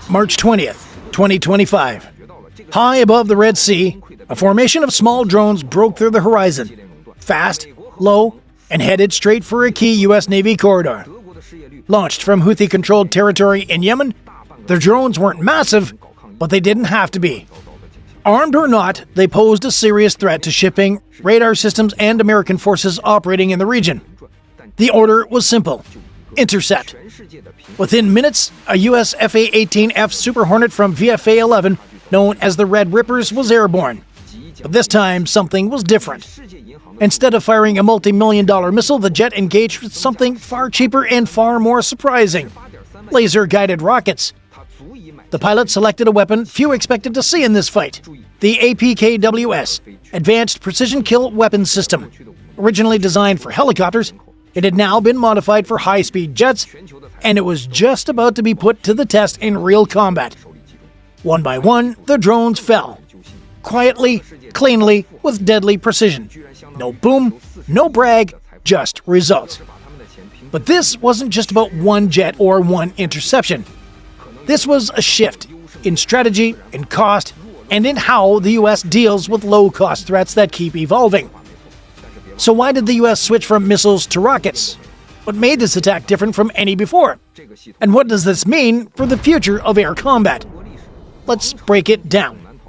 March 20th, 2025. High above the Red Sea, a formation of small drones broke through the horizon. Fast, low, and headed straight for a key U.S. Navy corridor. Launched from Houthi-controlled territory in Yemen, the drones weren't massive, but they didn't have to be. Armed or not, they posed a serious threat to shipping, radar systems, and American forces operating in the region. The order was simple: intercept. Within minutes, a U.S. F-18F Super Hornet from VFA 11, known as the Red Rippers, was airborne. But this time, something was different. Instead of firing a multi-million-dollar missile, the jet engaged with something far cheaper and far more surprising: laser-guided rockets. The pilot selected a weapon few expected to see in this fight: the APKWS, Advanced Precision Kill Weapons System. Originally designed for helicopters, it had now been modified for high-speed jets, and it was just about to be put to the test in real combat. One by one, the drones fell. Quietly, cleanly, with deadly precision. No boom, no brag, just results. But this wasn't just about one jet or one interception. This was a shift in strategy, in cost, and in how the U.S. deals with low-cost threats that keep evolving. So why did the U.S. switch from missiles to rockets? What made this attack different from any before? And what does this mean for the future of air combat? Let's break it down.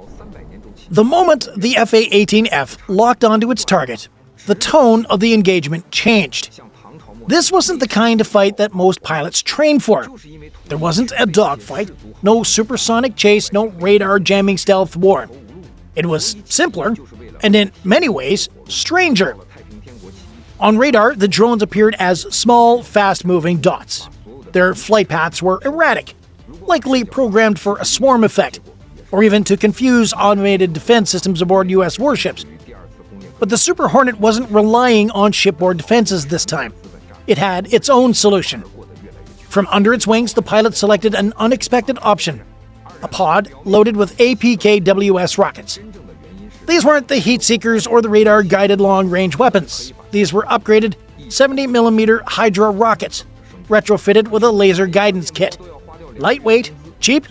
The moment the F-18F locked onto its target, the tone of the engagement changed. This wasn't the kind of fight that most pilots train for. There wasn't a dogfight, no supersonic chase, no radar jamming stealth war. It was simpler, and in many ways, stranger. On radar, the drones appeared as small, fast-moving dots. Their flight paths were erratic, likely programmed for a swarm effect, or even to confuse automated defense systems aboard U.S. warships. But the Super Hornet wasn't relying on shipboard defenses this time. It had its own solution. From under its wings, the pilot selected an unexpected option: a pod loaded with APKWS rockets. These weren't the heat seekers or the radar-guided long-range weapons. These were upgraded 70mm Hydra rockets, retrofitted with a laser guidance kit. Lightweight, cheap,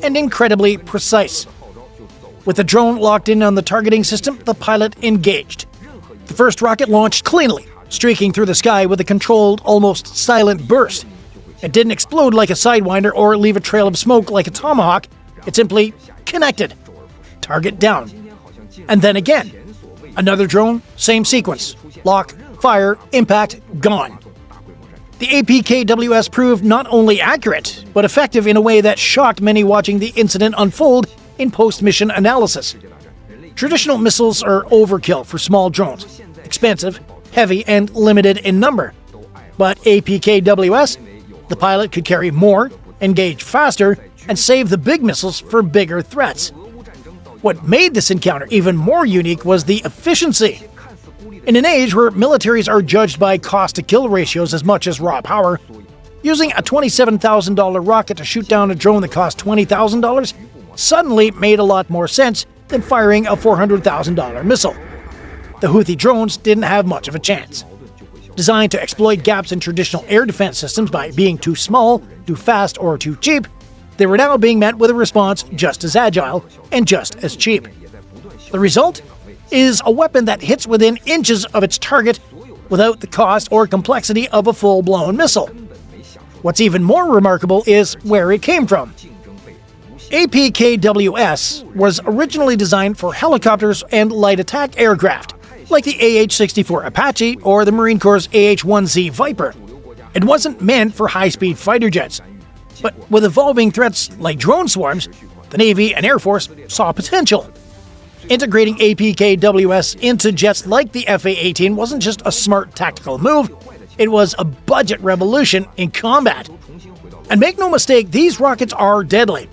and incredibly precise. With the drone locked in on the targeting system, the pilot engaged. The first rocket launched cleanly, streaking through the sky with a controlled, almost silent burst. It didn't explode like a Sidewinder or leave a trail of smoke like a Tomahawk. It simply connected. Target down. And then again. Another drone, same sequence. Lock, fire, impact, gone. The APKWS proved not only accurate, but effective in a way that shocked many watching the incident unfold in post-mission analysis. Traditional missiles are overkill for small drones, expensive, heavy, and limited in number. But APKWS, the pilot could carry more, engage faster, and save the big missiles for bigger threats. What made this encounter even more unique was the efficiency. In an age where militaries are judged by cost-to-kill ratios as much as raw power, using a $27,000 rocket to shoot down a drone that cost $20,000 suddenly made a lot more sense than firing a $400,000 missile. The Houthi drones didn't have much of a chance. Designed to exploit gaps in traditional air defense systems by being too small, too fast, or too cheap, they were now being met with a response just as agile and just as cheap. The result is a weapon that hits within inches of its target without the cost or complexity of a full-blown missile. What's even more remarkable is where it came from. APKWS was originally designed for helicopters and light attack aircraft, like the AH-64 Apache or the Marine Corps' AH-1Z Viper. It wasn't meant for high-speed fighter jets. But with evolving threats like drone swarms, the Navy and Air Force saw potential. Integrating APKWS into jets like the F-18 wasn't just a smart tactical move, it was a budget revolution in combat. And make no mistake, these rockets are deadly.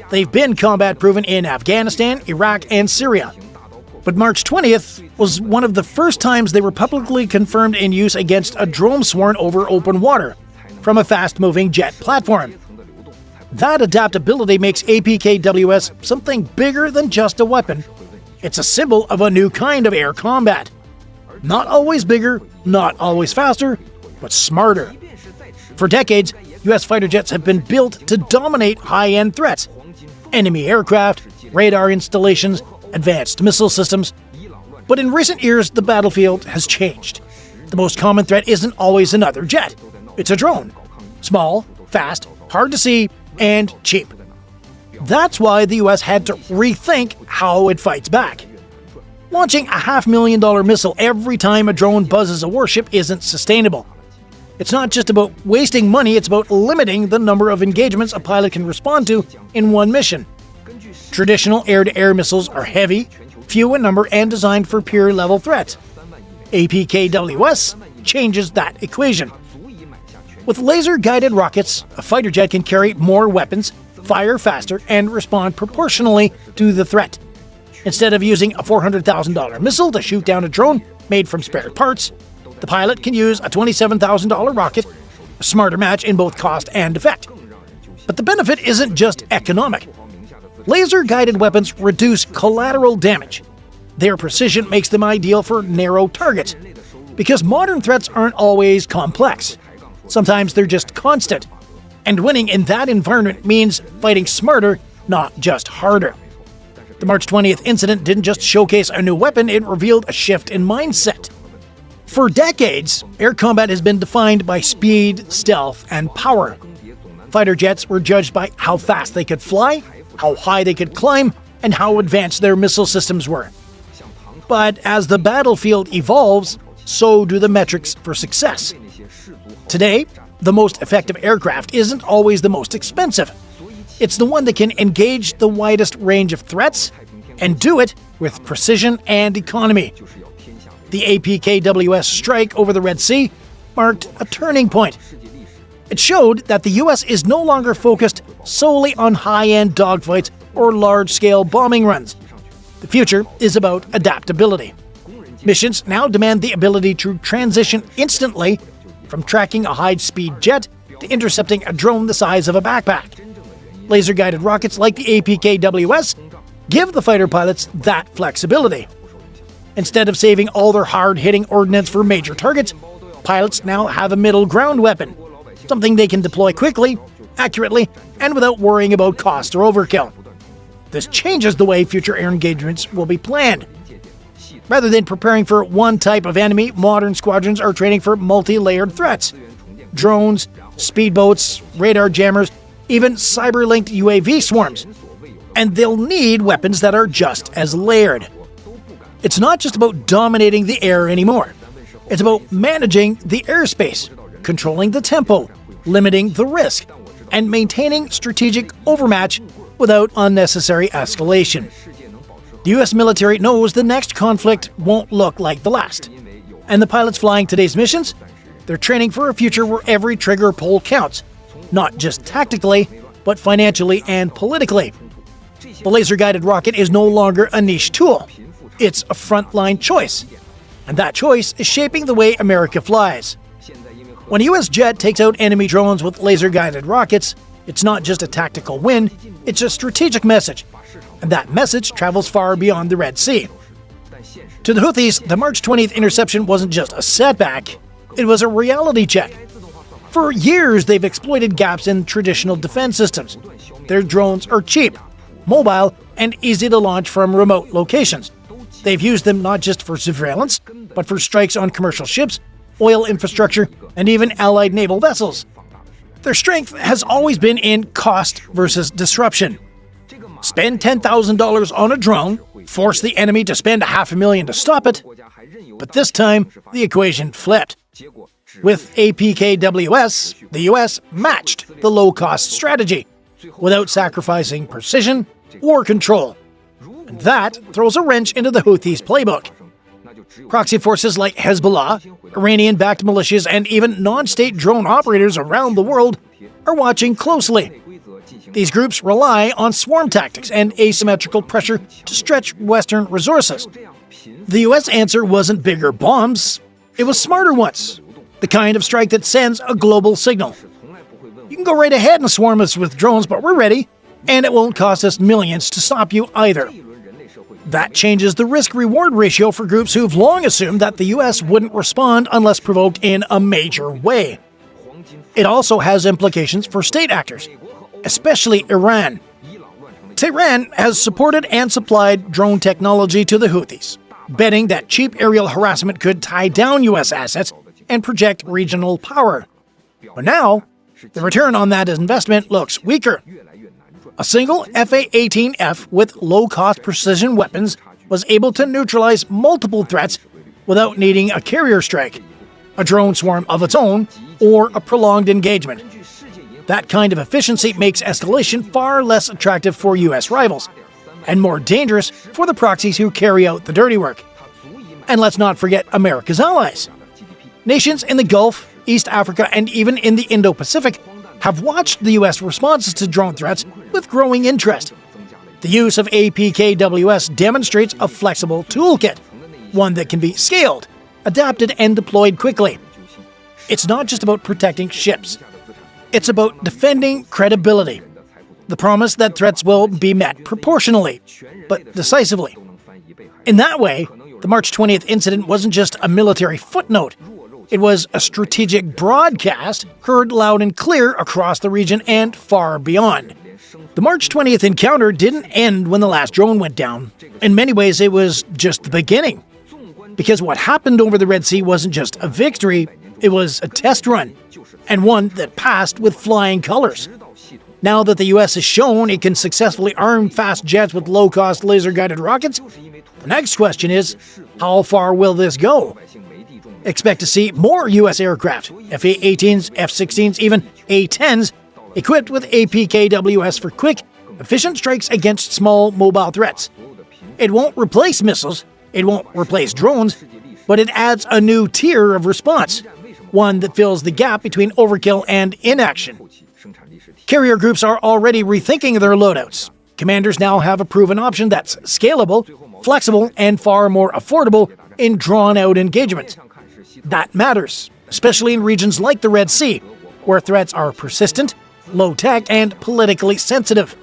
They've been combat-proven in Afghanistan, Iraq, and Syria. But March 20th was one of the first times they were publicly confirmed in use against a drone swarm over open water, from a fast-moving jet platform. That adaptability makes APKWS something bigger than just a weapon. It's a symbol of a new kind of air combat. Not always bigger, not always faster, but smarter. For decades, U.S. fighter jets have been built to dominate high-end threats: enemy aircraft, radar installations, advanced missile systems. But in recent years, the battlefield has changed. The most common threat isn't always another jet. It's a drone. Small, fast, hard to see, and cheap. That's why the US had to rethink how it fights back. Launching a $500,000 missile every time a drone buzzes a warship isn't sustainable. It's not just about wasting money, it's about limiting the number of engagements a pilot can respond to in one mission. Traditional air-to-air missiles are heavy, few in number, and designed for peer-level threats. APKWS changes that equation. With laser-guided rockets, a fighter jet can carry more weapons, fire faster, and respond proportionally to the threat. Instead of using a $400,000 missile to shoot down a drone made from spare parts, the pilot can use a $27,000 rocket, a smarter match in both cost and effect. But the benefit isn't just economic. Laser-guided weapons reduce collateral damage. Their precision makes them ideal for narrow targets, because modern threats aren't always complex. Sometimes they're just constant. And winning in that environment means fighting smarter, not just harder. The March 20th incident didn't just showcase a new weapon, it revealed a shift in mindset. For decades, air combat has been defined by speed, stealth, and power. Fighter jets were judged by how fast they could fly, how high they could climb, and how advanced their missile systems were. But as the battlefield evolves, so do the metrics for success. Today, the most effective aircraft isn't always the most expensive. It's the one that can engage the widest range of threats and do it with precision and economy. The APKWS strike over the Red Sea marked a turning point. It showed that the US is no longer focused solely on high-end dogfights or large-scale bombing runs. The future is about adaptability. Missions now demand the ability to transition instantly from tracking a high-speed jet to intercepting a drone the size of a backpack. Laser-guided rockets like the APKWS give the fighter pilots that flexibility. Instead of saving all their hard-hitting ordnance for major targets, pilots now have a middle ground weapon, something they can deploy quickly, accurately, and without worrying about cost or overkill. This changes the way future air engagements will be planned. Rather than preparing for one type of enemy, modern squadrons are training for multi-layered threats. Drones, speedboats, radar jammers, even cyber-linked UAV swarms. And they'll need weapons that are just as layered. It's not just about dominating the air anymore. It's about managing the airspace, controlling the tempo, limiting the risk, and maintaining strategic overmatch without unnecessary escalation. The US military knows the next conflict won't look like the last. And the pilots flying today's missions, they're training for a future where every trigger pull counts, not just tactically, but financially and politically. The laser-guided rocket is no longer a niche tool. It's a frontline choice. And that choice is shaping the way America flies. When a US jet takes out enemy drones with laser-guided rockets, it's not just a tactical win, it's a strategic message. And that message travels far beyond the Red Sea. To the Houthis, the March 20th interception wasn't just a setback, it was a reality check. For years, they've exploited gaps in traditional defense systems. Their drones are cheap, mobile, and easy to launch from remote locations. They've used them not just for surveillance, but for strikes on commercial ships, oil infrastructure, and even Allied naval vessels. Their strength has always been in cost versus disruption. Spend $10,000 on a drone, force the enemy to spend $500,000 to stop it, but this time the equation flipped. With APKWS, the US matched the low-cost strategy without sacrificing precision or control. And that throws a wrench into the Houthis' playbook. Proxy forces like Hezbollah, Iranian-backed militias, and even non-state drone operators around the world are watching closely. These groups rely on swarm tactics and asymmetrical pressure to stretch Western resources. The US answer wasn't bigger bombs, it was smarter ones. The kind of strike that sends a global signal. You can go right ahead and swarm us with drones, but we're ready, and it won't cost us millions to stop you either. That changes the risk-reward ratio for groups who've long assumed that the US wouldn't respond unless provoked in a major way. It also has implications for state actors, especially Iran. Tehran has supported and supplied drone technology to the Houthis, betting that cheap aerial harassment could tie down U.S. assets and project regional power. But now, the return on that investment looks weaker. A single F-18F with low-cost precision weapons was able to neutralize multiple threats without needing a carrier strike, a drone swarm of its own, or a prolonged engagement. That kind of efficiency makes escalation far less attractive for U.S. rivals, and more dangerous for the proxies who carry out the dirty work. And let's not forget America's allies. Nations in the Gulf, East Africa, and even in the Indo-Pacific have watched the U.S. responses to drone threats with growing interest. The use of APKWS demonstrates a flexible toolkit, one that can be scaled, adapted, and deployed quickly. It's not just about protecting ships. It's about defending credibility, the promise that threats will be met proportionally, but decisively. In that way, the March 20th incident wasn't just a military footnote. It was a strategic broadcast heard loud and clear across the region and far beyond. The March 20th encounter didn't end when the last drone went down. In many ways, it was just the beginning. Because what happened over the Red Sea wasn't just a victory, it was a test run, and one that passed with flying colors. Now that the U.S. has shown it can successfully arm fast jets with low-cost laser-guided rockets, the next question is, how far will this go? Expect to see more U.S. aircraft, F-18s, F-16s, even A-10s, equipped with APKWS for quick, efficient strikes against small, mobile threats. It won't replace missiles, it won't replace drones, but it adds a new tier of response, one that fills the gap between overkill and inaction. Carrier groups are already rethinking their loadouts. Commanders now have a proven option that's scalable, flexible, and far more affordable in drawn-out engagements. That matters, especially in regions like the Red Sea, where threats are persistent, low-tech, and politically sensitive.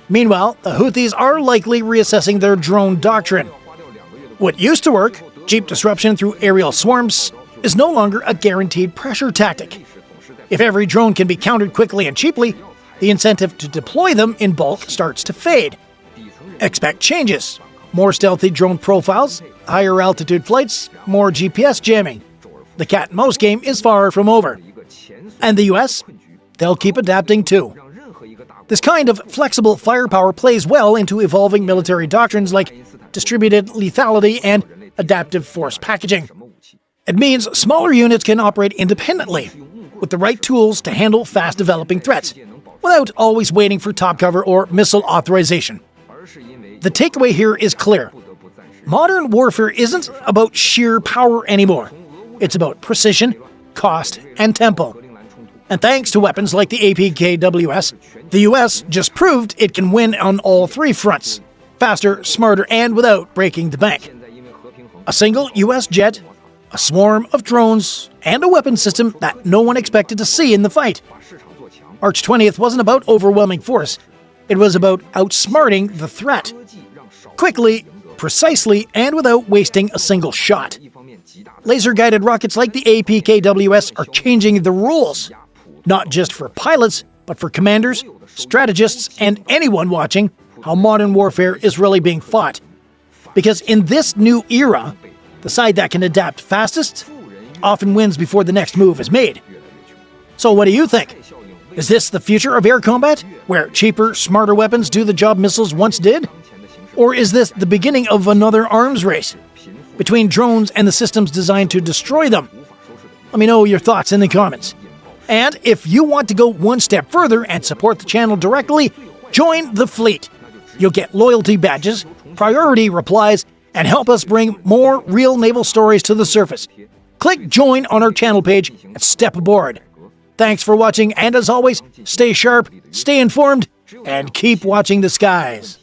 Meanwhile, the Houthis are likely reassessing their drone doctrine. What used to work, cheap disruption through aerial swarms, is no longer a guaranteed pressure tactic. If every drone can be countered quickly and cheaply, the incentive to deploy them in bulk starts to fade. Expect changes. More stealthy drone profiles, higher altitude flights, more GPS jamming. The cat-and-mouse game is far from over. And the US? They'll keep adapting too. This kind of flexible firepower plays well into evolving military doctrines like distributed lethality and adaptive force packaging. It means smaller units can operate independently, with the right tools to handle fast-developing threats, without always waiting for top cover or missile authorization. The takeaway here is clear. Modern warfare isn't about sheer power anymore. It's about precision, cost, and tempo. And thanks to weapons like the APKWS, the US just proved it can win on all three fronts: faster, smarter, and without breaking the bank. A single US jet, a swarm of drones, and a weapon system that no one expected to see in the fight. March 20th wasn't about overwhelming force. It was about outsmarting the threat. Quickly, precisely, and without wasting a single shot. Laser-guided rockets like the APKWS are changing the rules. Not just for pilots, but for commanders, strategists, and anyone watching how modern warfare is really being fought. Because in this new era, the side that can adapt fastest often wins before the next move is made. So what do you think? Is this the future of air combat, where cheaper, smarter weapons do the job missiles once did? Or is this the beginning of another arms race between drones and the systems designed to destroy them? Let me know your thoughts in the comments. And if you want to go one step further and support the channel directly, join the fleet. You'll get loyalty badges, priority replies, and help us bring more real naval stories to the surface. Click join on our channel page and step aboard. Thanks for watching, and as always, stay sharp, stay informed, and keep watching the skies.